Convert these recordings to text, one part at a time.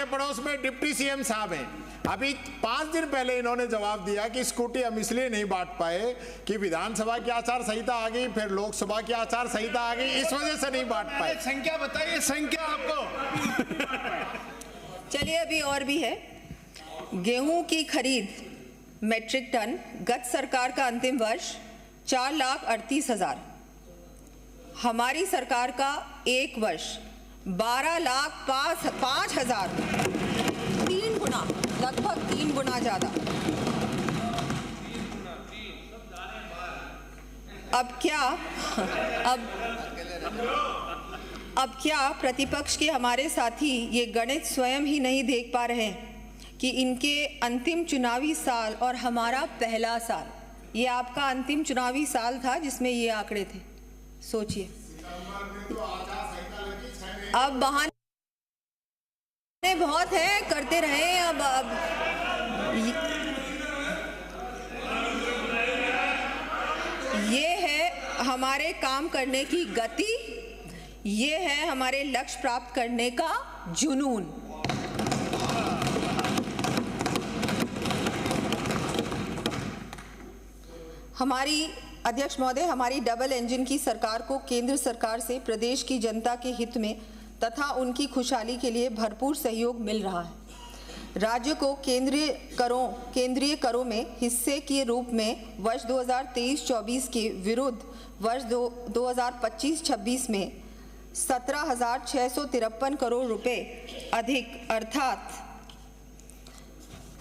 पड़ोस में deputy CM साहब हैं। अभी 5 दिन पहले इन्होंने जवाब दिया कि स्कूटी हम इसलिए नहीं बांट पाए कि विधानसभा की आचार संहिता आ गई, फिर लोकसभा की आचार संहिता आ गई, इस वजह से नहीं बांट पाए। संख्या बताइए, संख्या आपको। चलिए, अभी और भी है। गेहूं की खरीद मेट्रिक टन गत सरकार का अंतिम वर्ष 4,38,000, हमारी सरकार का एक वर्ष 12,05,000, 3 गुना, लगभग 3 गुना ज्यादा। अब क्या प्रतिपक्ष के हमारे साथी ये गणित स्वयं ही नहीं देख पा रहे हैं कि इनके अंतिम चुनावी साल और हमारा पहला साल, ये आपका अंतिम चुनावी साल था जिसमें ये आंकड़े थे। सोचिए, अब बहाने बहुत है, करते रहे। अब ये है हमारे काम करने की गति, ये है हमारे लक्ष्य प्राप्त करने का जुनून। हमारी अध्यक्ष महोदय, हमारी डबल इंजन की सरकार को केंद्र सरकार से प्रदेश की जनता के हित में तथा उनकी खुशहाली के लिए भरपूर सहयोग मिल रहा है। राज्य को केंद्रीय करों में हिस्से के रूप में वर्ष 2023-24 के विरुद्ध वर्ष 2025-26 में 17,653 करोड़ रुपए अधिक अर्थात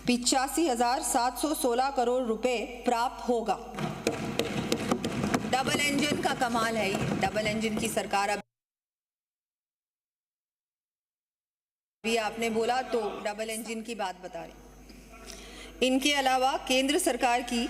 85,716 करोड़ रुपए प्राप्त होगा। डबल इंजन का कमाल है ये, डबल इंजन की सरकार। अभी आपने बोला तो डबल इंजन की बात बता रही। इनके अलावा केंद्र सरकार की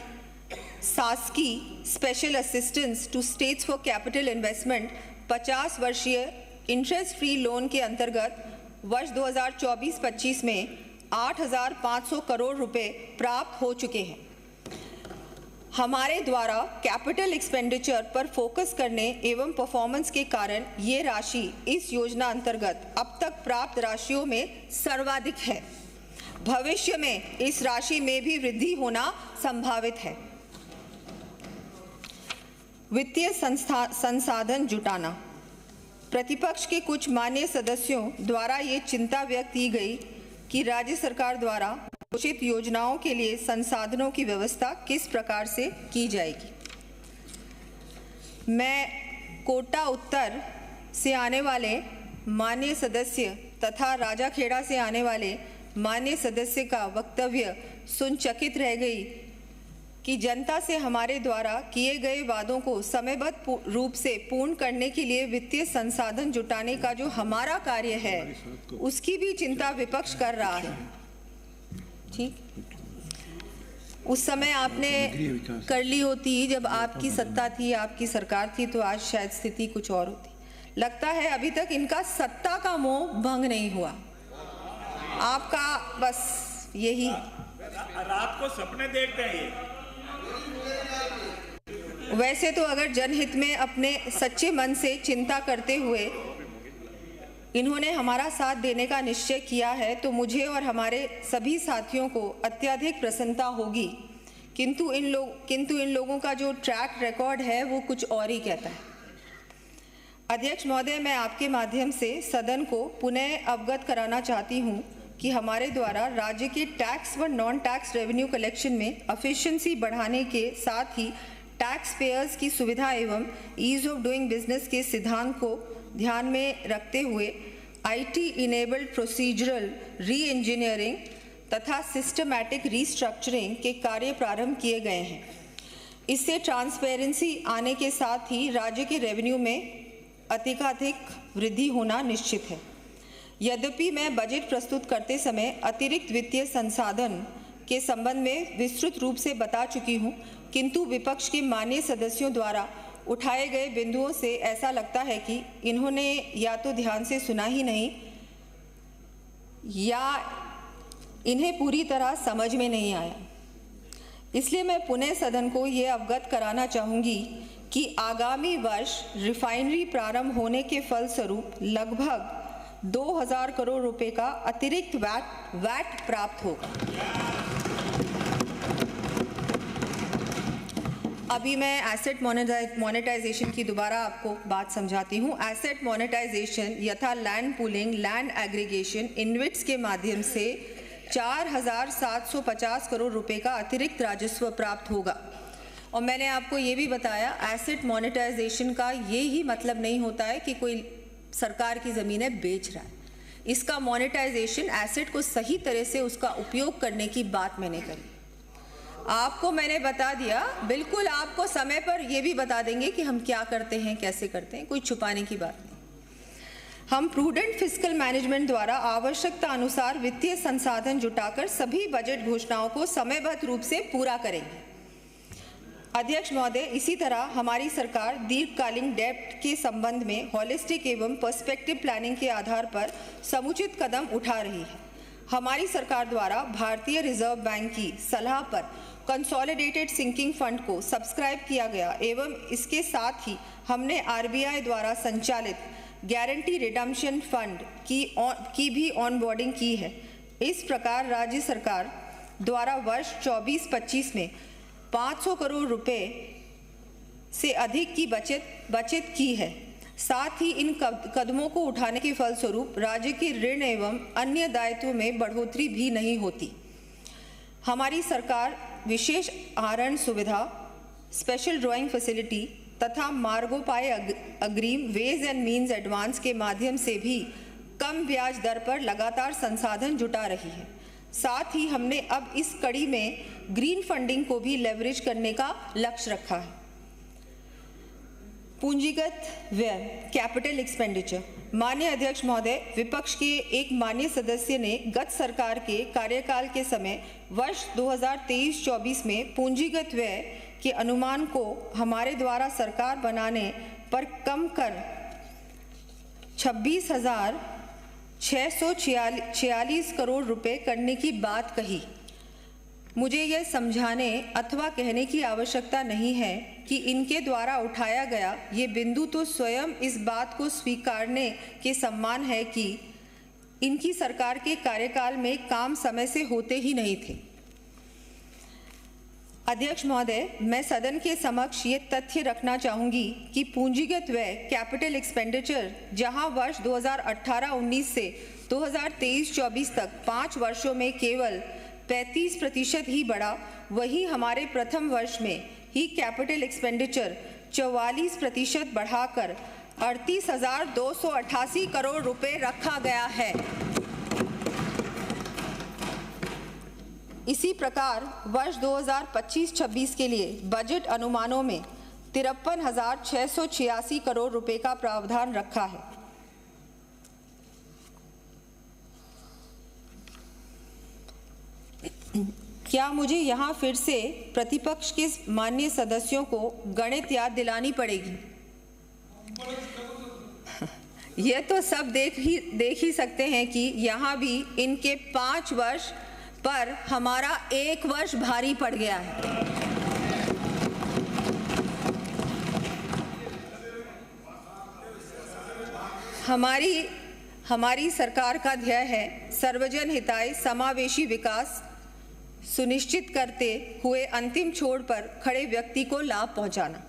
शासकीय special assistance to states for capital investment 50 वर्षीय इंटरेस्ट फ्री लोन के अंतर्गत वर्ष 2024-25 में 8,500 करोड़ रुपए प्राप्त हो चुके हैं। हमारे द्वारा कैपिटल एक्सपेंडिचर पर फोकस करने एवं परफॉर्मेंस के कारण ये राशि इस योजना अंतर्गत अब तक प्राप्त राशियों में सर्वाधिक है। भविष्य में इस राशि में भी वृद्धि होना संभावित है। वित्तीय संसाधन जुटाना। प्रतिपक्ष के कुछ माननीय सदस्यों द्वारा ये चिंता व्यक्त की गई कि राज्य सरकार द्वारा घोषित योजनाओं के लिए संसाधनों की व्यवस्था किस प्रकार से की जाएगी। मैं कोटा उत्तर से आने वाले माननीय सदस्य तथा राजाखेड़ा से आने वाले माननीय सदस्य का वक्तव्य सुन चकित रह गई कि जनता से हमारे द्वारा किए गए वादों को समयबद्ध रूप से पूर्ण करने के लिए वित्तीय संसाधन जुटाने का जो हमारा कार्य है उसकी भी चिंता विपक्ष कर रहा है। ठीक, उस समय आपने कर ली होती जब आपकी सत्ता थी, आपकी सरकार थी, तो आज शायद स्थिति कुछ और होती। लगता है अभी तक इनका सत्ता का मोह भंग नहीं हुआ। आपका बस यही, रात को सपने देखते हैं। वैसे तो अगर जनहित में अपने सच्चे मन से चिंता करते हुए इन्होंने हमारा साथ देने का निश्चय किया है तो मुझे और हमारे सभी साथियों को अत्यधिक प्रसन्नता होगी, किंतु इन लोगों का जो ट्रैक रिकॉर्ड है वो कुछ और ही कहता है। अध्यक्ष महोदय, मैं आपके माध्यम से सदन को पुनः अवगत कराना चाहती हूँ कि हमारे द्वारा राज्य के टैक्स व नॉन टैक्स रेवेन्यू कलेक्शन में एफिशिएंसी बढ़ाने के साथ ही टैक्स पेयर्स की सुविधा एवं ईज ऑफ डूइंग बिजनेस के सिद्धांत को ध्यान में रखते हुए IT इनेबल्ड प्रोसीजरल री इंजीनियरिंग तथा सिस्टमैटिक रीस्ट्रक्चरिंग के कार्य प्रारंभ किए गए हैं। इससे ट्रांसपेरेंसी आने के साथ ही राज्य के रेवेन्यू में अधिकाधिक वृद्धि होना निश्चित है। यद्यपि मैं बजट प्रस्तुत करते समय अतिरिक्त वित्तीय संसाधन के संबंध में विस्तृत रूप से बता चुकी हूँ, किंतु विपक्ष के माननीय सदस्यों द्वारा उठाए गए बिंदुओं से ऐसा लगता है कि इन्होंने या तो ध्यान से सुना ही नहीं या इन्हें पूरी तरह समझ में नहीं आया। इसलिए मैं पुनः सदन को ये अवगत कराना चाहूँगी कि आगामी वर्ष रिफाइनरी प्रारंभ होने के फलस्वरूप लगभग 2000 करोड़ रुपए का अतिरिक्त वैट प्राप्त होगा। अभी मैं एसेट मोनेटाइजेशन की दोबारा आपको बात समझाती हूँ। एसेट मोनेटाइजेशन यथा लैंड पूलिंग, लैंड एग्रीगेशन, इन्विट्स के माध्यम से 4750 करोड़ रुपए का अतिरिक्त राजस्व प्राप्त होगा। और मैंने आपको ये भी बताया, एसेट मोनेटाइजेशन का ये ही मतलब नहीं होता है कि कोई सरकार की ज़मीनें बेच रहा है। इसका मोनेटाइजेशन एसेट को सही तरह से उसका उपयोग करने की बात मैंने करी। आपको मैंने बता दिया, बिल्कुल आपको समय पर ये भी बता देंगे कि हम क्या करते हैं, कैसे करते हैं, कोई छुपाने की बात नहीं। हम प्रूडेंट फिस्कल मैनेजमेंट द्वारा आवश्यकता अनुसार वित्तीय संसाधन जुटाकर सभी बजट घोषणाओं को समयबद्ध रूप से पूरा करेंगे। अध्यक्ष महोदय, इसी तरह हमारी सरकार दीर्घकालीन डेब्ट के संबंध में हॉलिस्टिक एवं पर्सपेक्टिव प्लानिंग के आधार पर समुचित कदम उठा रही है। हमारी सरकार द्वारा भारतीय रिजर्व बैंक की सलाह पर कंसोलिडेटेड सिंकिंग फंड को सब्सक्राइब किया गया एवं इसके साथ ही हमने आरबीआई द्वारा संचालित गारंटी रिडम्पशन फंड की भी ऑनबोर्डिंग की है। इस प्रकार राज्य सरकार द्वारा वर्ष 24-25 में 500 करोड़ रुपए से अधिक की बचत की है। साथ ही इन कदमों को उठाने के फलस्वरूप राज्य के ऋण एवं अन्य दायित्वों में बढ़ोतरी भी नहीं होती। हमारी सरकार विशेष आहरण सुविधा, स्पेशल ड्राइंग फैसिलिटी तथा मार्गोपाय अग्रिम, वेज एंड मीन्स एडवांस के माध्यम से भी कम ब्याज दर पर लगातार संसाधन जुटा रही है। साथ ही हमने अब इस कड़ी में ग्रीन फंडिंग को भी लेवरेज करने का लक्ष्य रखा है। पूंजीगत व्यय, कैपिटल एक्सपेंडिचर। माननीय अध्यक्ष महोदय, विपक्ष के एक माननीय सदस्य ने गत सरकार के कार्यकाल के समय वर्ष 2023-24 में पूंजीगत व्यय के अनुमान को हमारे द्वारा सरकार बनाने पर कम कर 26,646 करोड़ रुपए करने की बात कही। मुझे यह समझाने अथवा कहने की आवश्यकता नहीं है कि इनके द्वारा उठाया गया ये बिंदु तो स्वयं इस बात को स्वीकारने के समान है कि इनकी सरकार के कार्यकाल में काम समय से होते ही नहीं थे। अध्यक्ष महोदय, मैं सदन के समक्ष ये तथ्य रखना चाहूँगी कि पूंजीगत व्यय, कैपिटल एक्सपेंडिचर, जहां वर्ष 2018-19 से 2023-24 तक 5 वर्षों में केवल 35% ही बढ़ा, वही हमारे प्रथम वर्ष में ही कैपिटल एक्सपेंडिचर 44% बढ़ाकर 38,288 करोड़ रुपए रखा गया है। इसी प्रकार वर्ष 2025-26 के लिए बजट अनुमानों में 53,686 करोड़ रुपए का प्रावधान रखा है। क्या मुझे यहाँ फिर से प्रतिपक्ष के माननीय सदस्यों को गणित याद दिलानी पड़ेगी? ये तो सब देख ही सकते हैं कि यहाँ भी इनके 5 वर्ष पर हमारा 1 वर्ष भारी पड़ गया है। हमारी सरकार का ध्येय है सर्वजन हिताय समावेशी विकास सुनिश्चित करते हुए अंतिम छोर पर खड़े व्यक्ति को लाभ पहुंचाना।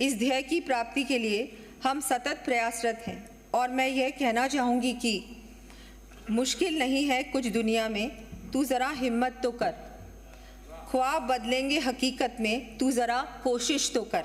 इस ध्येय की प्राप्ति के लिए हम सतत प्रयासरत हैं और मैं यह कहना चाहूँगी कि मुश्किल नहीं है कुछ दुनिया में, तू ज़रा हिम्मत तो कर। ख्वाब बदलेंगे हकीकत में, तू ज़रा कोशिश तो कर।